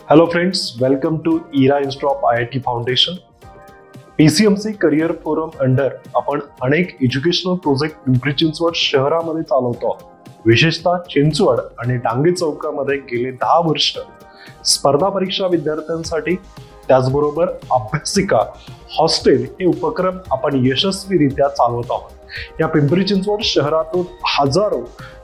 Hello friends, welcome to ERA Institute of IIT Foundation. PCMC career forum under आपण अनेक educational project Pimpri Chinchwad शहरामध्ये चालवतो. विशेषतः चिंचवड आणि डांगे चौकामध्ये गेले 10 वर्ष स्पर्धा परीक्षा विद्यार्थ्यांसाठी त्याचबरोबर अभ्यासिका हॉस्टेल हे उपक्रम आपण यशस्वीरित्या चालवत आहोत. या पिंपरी चिंचवड शहरातून हजारो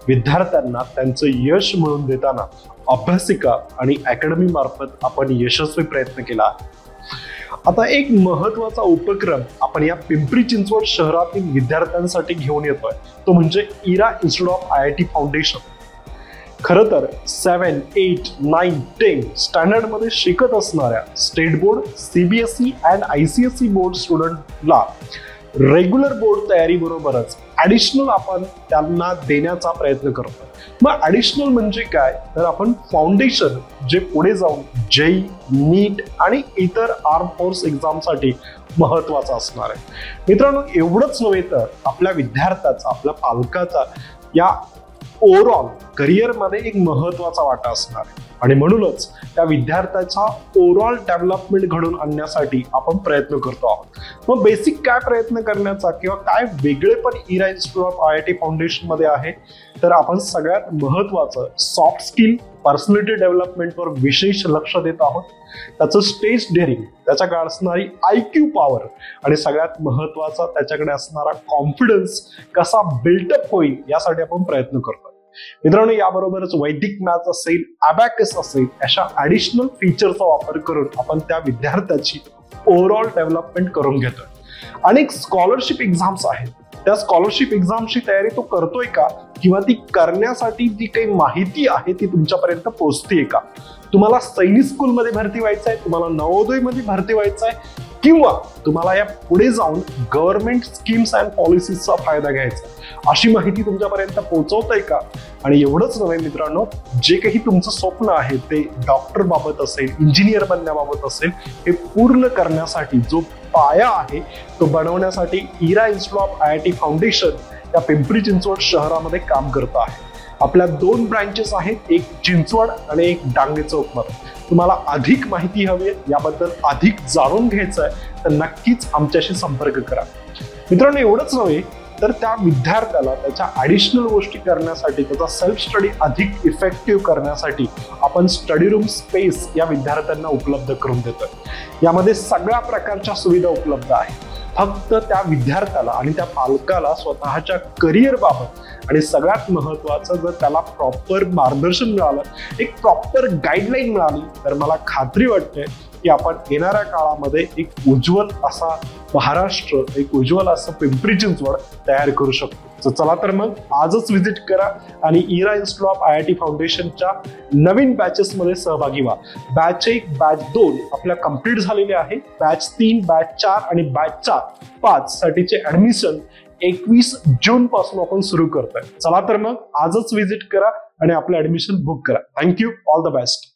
विद्यार्थ्यांना त्यांचे यश मिळवून देताना अभ्यासिका आणि अकॅडमी मार्फत आपण यशस्वी प्रयत्न केला. आता एक महत्त्वाचा उपक्रम आपण या पिंपरी चिंचवड शहरातील विद्यार्थ्यांसाठी घेऊन येतोय, तो म्हणजे इरा इन्स्टिट्यूट ऑफ IIT फाउंडेशन. खरं तर 7, 8, 9, 10 स्टँडर्ड मध्ये शिकत असणाऱ्या state board, CBSE and ICSE board स्टुडंटला रेग्युलर बोर्ड तयारी बरोबरच ॲडिशनल आपण त्यांना देण्याचा प्रयत्न करतो. मग ॲडिशनल म्हणजे काय, तर आपण फाउंडेशन जे पुढे जाऊन JEE, NEET आणि इतर आर्म फोर्स एक्झामसाठी महत्त्वाचं असणार आहे. मित्रांनो, एवढंच नव्हे तर आपल्या विद्यार्थ्याचा, आपल्या पालकाचा या ओव्हरऑल करिअरमध्ये एक महत्त्वाचा वाटा असणार आहे आणि म्हणूनच त्या विद्यार्थ्याचा ओव्हरऑल डेव्हलपमेंट घडवून आणण्यासाठी आपण प्रयत्न करतो आहोत. मग बेसिक काय प्रयत्न करण्याचा किंवा काय वेगळे पण इरा इन्स्टिट्यूट ऑफ IIT फाउंडेशन मध्ये आहे, तर आपण सगळ्यात महत्त्वाचं सॉफ्ट स्किल, पर्सनॅलिटी डेव्हलपमेंटवर विशेष लक्ष देत आहोत. त्याचं स्टेज डेअरिंग, त्याच्याकडे असणारी IQ पॉवर आणि सगळ्यात महत्त्वाचा त्याच्याकडे असणारा कॉन्फिडन्स कसा बिल्टअप होईल यासाठी आपण प्रयत्न करतो. मित्रांनो, याबरोबरच वैदिक मॅथ्स असेल, अबॅकस असेल, अशा ॲडिशनल फीचरचा वापर करून आपण त्या विद्यार्थ्याची ओव्हरऑल डेव्हलपमेंट करून घेतोय. अनेक स्कॉलरशिप एक्झाम्स आहेत, त्या स्कॉलरशिप एक्झामची तयारी तो करतोय का, किंवा ती करण्यासाठी जी काही माहिती आहे ती तुमच्यापर्यंत पोहोचतेय का? तुम्हाला सैनिक स्कूलमध्ये भरती व्हायचं आहे, तुम्हाला नवोदयमध्ये भरती व्हायचं आहे, किंवा तुम्हाला या पुढे जाऊन गव्हर्नमेंट स्कीम्स अँड पॉलिसीजचा फायदा घ्यायचा, अशी माहिती तुमच्यापर्यंत पोहोचवतंय का? आणि एवढंच नव्हे मित्रांनो, जे काही तुमचं स्वप्न आहे ते डॉक्टर बाबत असेल, इंजिनियर बनण्याबाबत असेल, हे पूर्ण करण्यासाठी जो पाया आहे तो बनवण्यासाठी इरा इन्स्टिट्यूट ऑफ IIT फाउंडेशन या पिंपरी चिंचवड शहरामध्ये काम करत आहे. आपल्या 2 ब्रँचेस आहेत, एक चिंचवड आणि एक डांगे चौकमध्ये. तुम्हाला अधिक माहिती हवी आहे, याबद्दल अधिक जाणून घ्यायचं आहे, तर नक्कीच आमच्याशी संपर्क करा. मित्रांनो, एवढंच नव्हे तर त्या विद्यार्थ्याला त्याच्या ॲडिशनल गोष्टी करण्यासाठी, त्याचा सेल्फ स्टडी अधिक इफेक्टिव्ह करण्यासाठी आपण स्टडी रूम स्पेस या विद्यार्थ्यांना उपलब्ध करून देतोय. यामध्ये सगळ्या प्रकारच्या सुविधा उपलब्ध आहेत. फक्त त्या विद्यार्थ्याला आणि त्या पालकाला स्वतःच्या करिअर बाबत आणि सगळ्यात महत्त्वाचं, जर त्याला प्रॉपर मार्गदर्शन मिळालं, एक प्रॉपर गाईडलाईन मिळाली, तर मला खात्री वाटते की आपण येणाऱ्या काळामध्ये एक उज्ज्वल असा महाराष्ट्र, एक उज्ज्वल असं पिंपरी चिंचवड तयार करू शकतो. चला तर मग आजच व्हिजिट करा आणि इरा इन्स्टिट्यूट ऑफ IIT फाउंडेशनच्या नवीन बॅचेसमध्ये सहभागी व्हा. बॅच 1, बॅच 2 आपल्या कंप्लीट झालेले आहे. बॅच 3, बॅच 4 आणि बॅच 5 साठीचे ऍडमिशन 21 जून पासून आपण सुरू करतोय. चला तर मग आजच व्हिजिट करा आणि आपलं ऍडमिशन बुक करा. थँक्यू. All the best.